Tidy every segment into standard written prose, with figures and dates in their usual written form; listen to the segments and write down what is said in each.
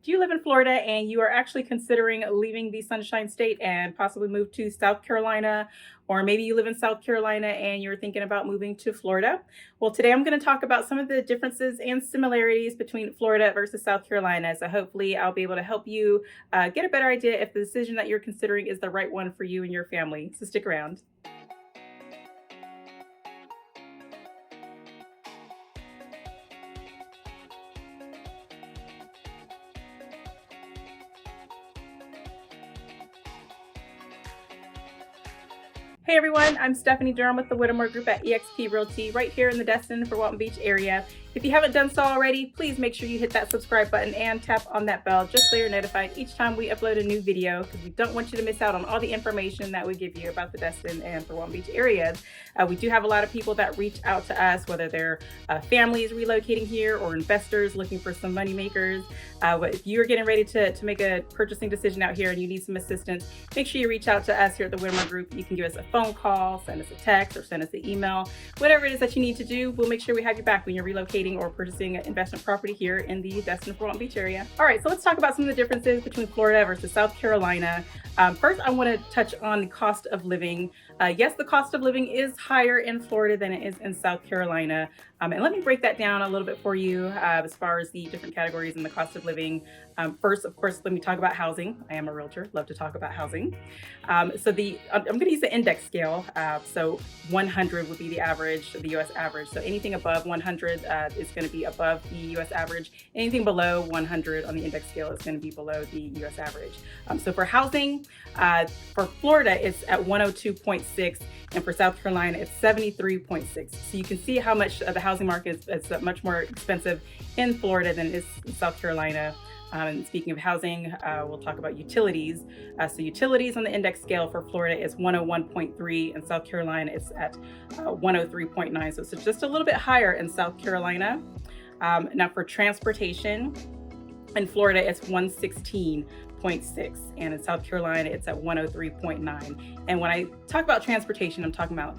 Do you live in Florida and you are actually considering leaving the Sunshine State and possibly move to South Carolina? Or maybe you live in South Carolina and you're thinking about moving to Florida? Well, today I'm going to talk about some of the differences and similarities between Florida versus South Carolina. So hopefully I'll be able to help you get a better idea if the decision that you're considering is the right one for you and your family. So stick around. Hey everyone, I'm Stephanie Durham with the Whittemore Group at eXp Realty right here in the Destin-Fort Walton Beach area. If you haven't done so already, please make sure you hit that subscribe button and tap on that bell just so you're notified each time we upload a new video, because we don't want you to miss out on all the information that we give you about the Destin and Fort Walton Beach areas. We do have a lot of people that reach out to us, whether they're families relocating here or investors looking for some money makers. If you're getting ready to make a purchasing decision out here and you need some assistance, make sure you reach out to us here at the Whittemore Group. You can give us a phone call, send us a text, or send us an email. Whatever it is that you need to do, we'll make sure we have you back when you're relocating or purchasing an investment property here in the Destin-Fort Walton Beach area. All right, so let's talk about some of the differences between Florida versus South Carolina. First, I want to touch on the cost of living. Yes, the cost of living is higher in Florida than it is in South Carolina. And let me break that down a little bit for you as far as the different categories and the cost of living. First, of course, let me talk about housing. I am a realtor, love to talk about housing. I'm going to use the index scale. So 100 would be the average, the US average. So anything above 100 is going to be above the US average. Anything below 100 on the index scale is going to be below the US average. So for housing, for Florida, it's at 102.6, and for South Carolina, it's 73.6. So you can see how much the housing market is much more expensive in Florida than it is in South Carolina. And speaking of housing, we'll talk about utilities. So utilities on the index scale for Florida is 101.3, and South Carolina is at 103.9. So it's just a little bit higher in South Carolina. Now for transportation, in Florida, it's 116.6, and in South Carolina, it's at 103.9. And when I talk about transportation, I'm talking about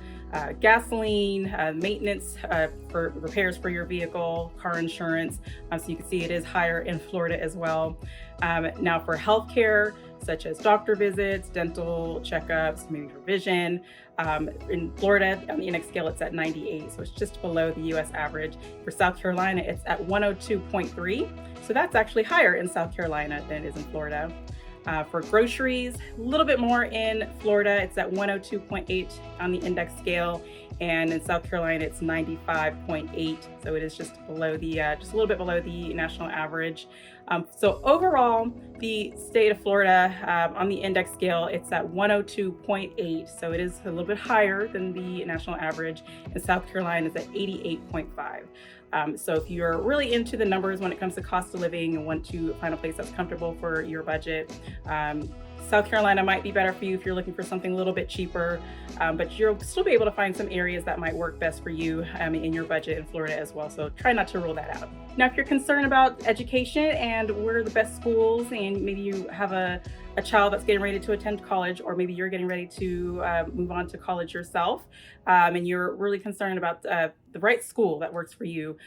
gasoline, maintenance for repairs for your vehicle, car insurance. So you can see it is higher in Florida as well. Now for healthcare, such as doctor visits, dental checkups, maybe for vision. In Florida, on the index scale, it's at 98, so it's just below the US average. For South Carolina, it's at 102.3, so that's actually higher in South Carolina than it is in Florida. For groceries, a little bit more in Florida, it's at 102.8 on the index scale, and in South Carolina, it's 95.8, so it is just below the, just a little bit below the national average. So overall, the state of Florida, on the index scale, it's at 102.8, so it is a little bit higher than the national average, and South Carolina is at 88.5. So if you're really into the numbers when it comes to cost of living and want to find a place that's comfortable for your budget, South Carolina might be better for you if you're looking for something a little bit cheaper, but you'll still be able to find some areas that might work best for you in your budget in Florida as well. So try not to rule that out. Now, if you're concerned about education and where are the best schools, and maybe you have a child that's getting ready to attend college, or maybe you're getting ready to move on to college yourself, and you're really concerned about the right school that works for you,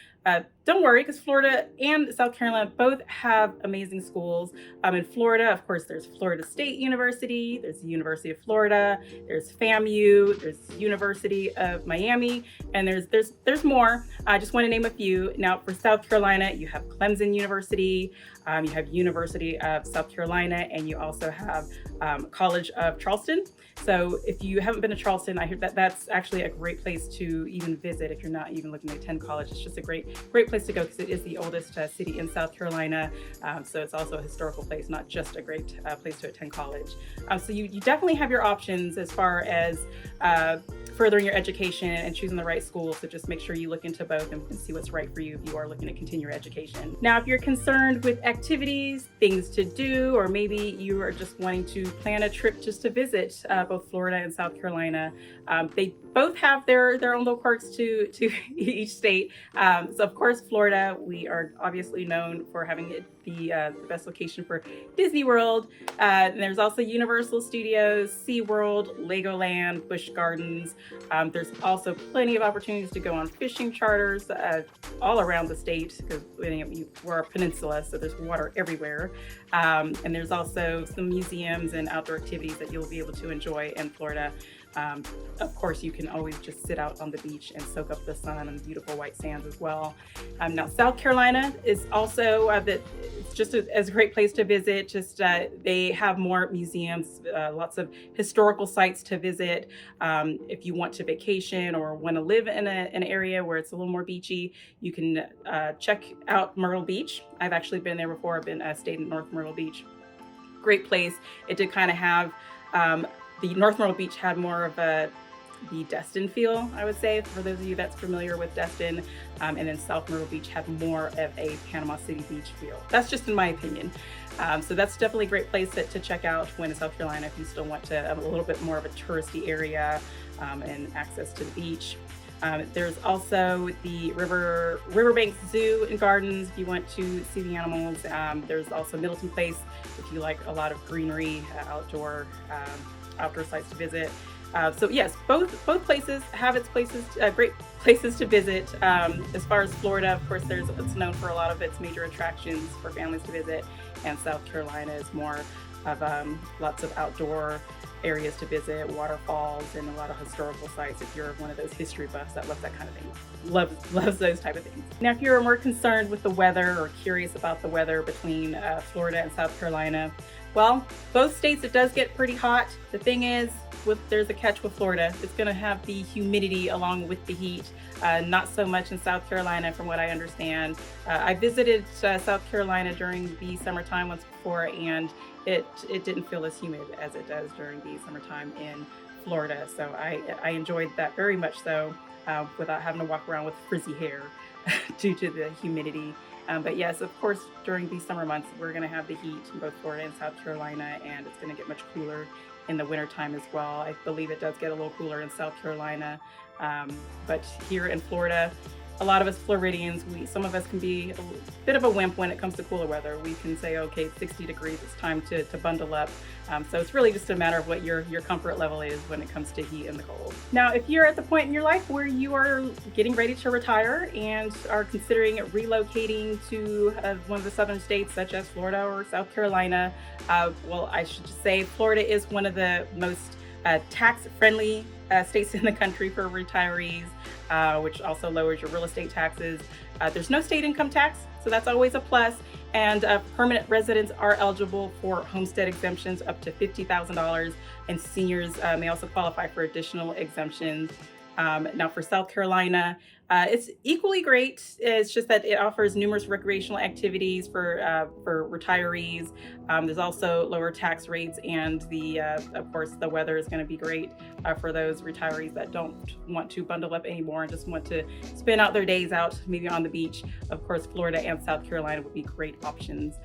don't worry, because Florida and South Carolina both have amazing schools. In Florida, of course, there's Florida State University, there's the University of Florida, there's FAMU, there's University of Miami, and there's more. I just want to name a few. Now, for South Carolina, you have Clemson University, you have University of South Carolina, and you also have College of Charleston. So if you haven't been to Charleston, I hear that that's actually a great place to even visit if you're not even looking to attend college. It's just a great place to go because it is the oldest city in South Carolina. So it's also a historical place, not just a great place to attend college. So you definitely have your options as far as furthering your education and choosing the right school. So just make sure you look into both and see what's right for you if you are looking to continue your education. Now, if you're concerned with activities, things to do, or maybe you are just wanting to plan a trip just to visit both Florida and South Carolina, they both have their own little quirks to each state. So of course, Florida, we are obviously known for having the best location for Disney World. And there's also Universal Studios, SeaWorld, Legoland, Busch Gardens. There's also plenty of opportunities to go on fishing charters all around the state, because we're a peninsula, so there's water everywhere. And there's also some museums and outdoor activities that you'll be able to enjoy in Florida. Of course, you can always just sit out on the beach and soak up the sun and beautiful white sands as well. Now, South Carolina is also it's just as a great place to visit. Just they have more museums, lots of historical sites to visit. If you want to vacation or want to live in an area where it's a little more beachy, you can check out Myrtle Beach. I've actually been there before. I've been stayed in North Myrtle Beach. Great place. It did kind of have the North Myrtle Beach had more of the Destin feel, I would say, for those of you that's familiar with Destin. And then South Myrtle Beach had more of a Panama City Beach feel. That's just in my opinion. So that's definitely a great place to check out when in South Carolina if you still want to have a little bit more of a touristy area and access to the beach. There's also the Riverbanks Zoo and Gardens if you want to see the animals. There's also Middleton Place if you like a lot of greenery, outdoor sites to visit. So yes, both places have its places, great places to visit. As far as Florida, of course, it's known for a lot of its major attractions for families to visit, and South Carolina is more of lots of outdoor areas to visit, waterfalls, and a lot of historical sites if you're one of those history buffs that loves that kind of thing, loves those type of things. Now, if you're more concerned with the weather or curious about the weather between Florida and South Carolina, well, both states it does get pretty hot. The thing is, there's a catch with Florida. It's going to have the humidity along with the heat. Not so much in South Carolina, from what I understand. I visited South Carolina during the summertime once before, and it didn't feel as humid as it does during the summertime in Florida. So I enjoyed that very much so, without having to walk around with frizzy hair due to the humidity. But yes, of course, during these summer months, we're going to have the heat in both Florida and South Carolina, and it's going to get much cooler in the wintertime as well. I believe it does get a little cooler in South Carolina. But here in Florida, a lot of us Floridians, some of us can be a bit of a wimp when it comes to cooler weather. We can say, okay, it's 60 degrees, it's time to bundle up. So it's really just a matter of what your comfort level is when it comes to heat and the cold. Now, if you're at the point in your life where you are getting ready to retire and are considering relocating to one of the southern states, such as Florida or South Carolina, well, I should just say Florida is one of the most tax-friendly states in the country for retirees, which also lowers your real estate taxes. There's no state income tax, so that's always a plus. And permanent residents are eligible for homestead exemptions up to $50,000, and seniors may also qualify for additional exemptions. Now for South Carolina, it's equally great. It's just that it offers numerous recreational activities for retirees. There's also lower tax rates, and of course the weather is going to be great for those retirees that don't want to bundle up anymore and just want to spend out their days out maybe on the beach. Of course, Florida and South Carolina would be great options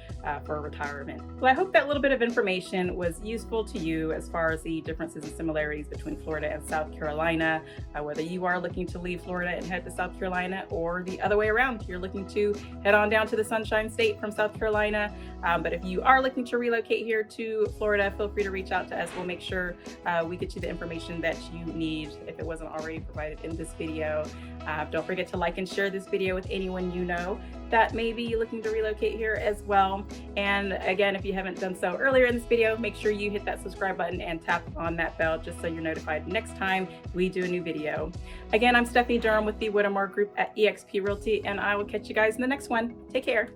for retirement. Well, I hope that little bit of information was useful to you as far as the differences and similarities between Florida and South Carolina. Whether you are looking to leave Florida and head to South Carolina, or the other way around, you're looking to head on down to the Sunshine State from South Carolina. But if you are looking to relocate here to Florida, feel free to reach out to us. We'll make sure we get you the information that you need if it wasn't already provided in this video. Don't forget to like and share this video with anyone you know that may be looking to relocate here as well. And again, if you haven't done so earlier in this video, make sure you hit that subscribe button and tap on that bell just so you're notified next time we do a new video. Again, I'm Stephanie Durham with the Whittemore Group at eXp Realty, and I will catch you guys in the next one. Take care.